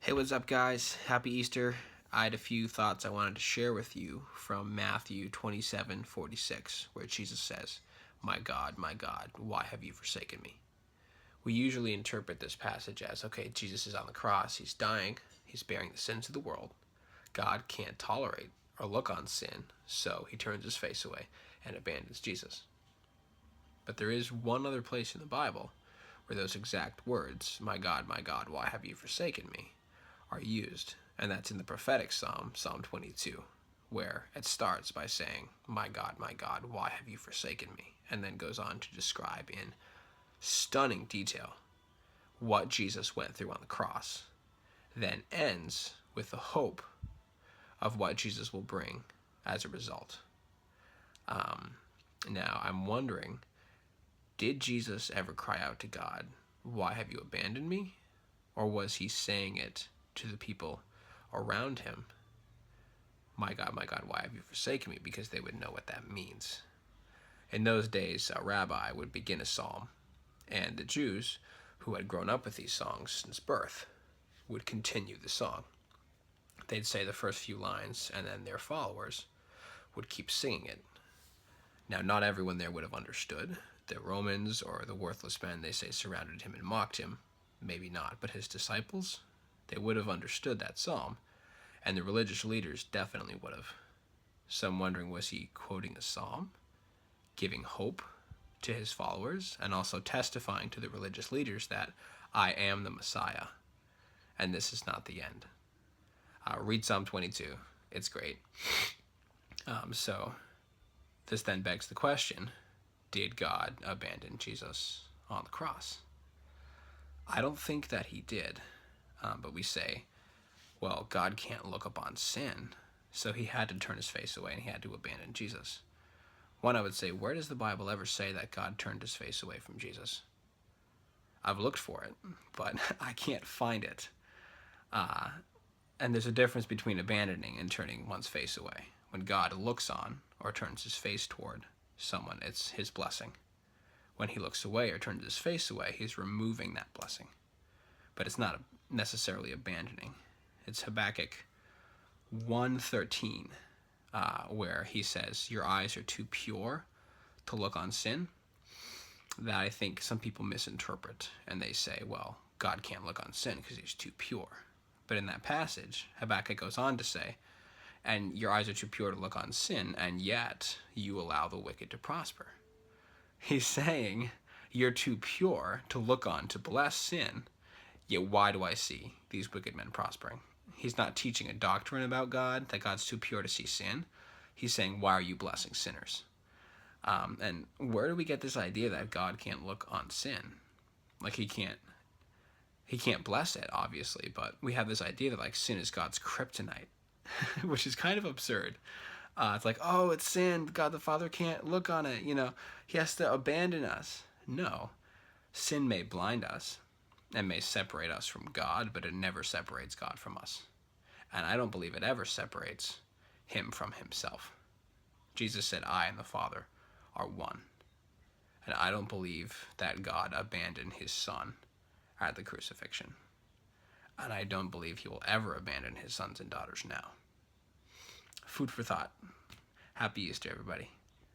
Hey, what's up, guys? Happy Easter. I had a few thoughts I wanted to share with you from Matthew 27:46, where Jesus says, my God, why have you forsaken me?" We usually interpret this passage as, okay, Jesus is on the cross, he's dying, he's bearing the sins of the world. God can't tolerate or look on sin, so he turns his face away and abandons Jesus. But there is one other place in the Bible where those exact words, my God, why have you forsaken me?" are used, and that's in the prophetic psalm, Psalm 22, where it starts by saying, my God, why have you forsaken me?" and then goes on to describe in stunning detail what Jesus went through on the cross, then ends with the hope of what Jesus will bring as a result. Now, I'm wondering, did Jesus ever cry out to God, "Why have you abandoned me?" Or was he saying it to the people around him, my God, why have you forsaken me?" because they would know what that means. In those days, a rabbi would begin a psalm, and the Jews, who had grown up with these songs since birth, would continue the song. They'd say the first few lines, and then their followers would keep singing it. Now, not everyone there would have understood. The Romans or the worthless men, they say, surrounded him and mocked him. Maybe not, but his disciples, they would have understood that psalm, and the religious leaders definitely would have. So I'm wondering, was he quoting a psalm, giving hope to his followers, and also testifying to the religious leaders that I am the Messiah, and this is not the end? Read Psalm 22. It's great. So this then begs the question, did God abandon Jesus on the cross? I don't think that he did, but we say, well, God can't look upon sin, so he had to turn his face away and he had to abandon Jesus. One, I would say, where does the Bible ever say that God turned his face away from Jesus? I've looked for it, but I can't find it. And there's a difference between abandoning and turning one's face away. When God looks on or turns his face toward someone, it's his blessing. When he looks away or turns his face away, he's removing that blessing. But it's not necessarily abandoning. It's Habakkuk 1:13, where he says, your eyes are too pure to look on sin. That I think some people misinterpret, and they say, well, God can't look on sin because he's too pure. But in that passage, Habakkuk goes on to say, and your eyes are too pure to look on sin, and yet you allow the wicked to prosper. He's saying, you're too pure to look on to bless sin, yet why do I see these wicked men prospering? He's not teaching a doctrine about God, that God's too pure to see sin. He's saying, why are you blessing sinners? And where do we get this idea that God can't look on sin? Like he can't bless it, obviously, but we have this idea that like sin is God's kryptonite, which is kind of absurd. It's like, oh, it's sin. God the Father can't look on it. He has to abandon us. No, sin may blind us and may separate us from God, but it never separates God from us. And I don't believe it ever separates him from himself. Jesus said, I and the Father are one. And I don't believe that God abandoned his son at the crucifixion. And I don't believe he will ever abandon his sons and daughters now. Food for thought. Happy Easter, everybody.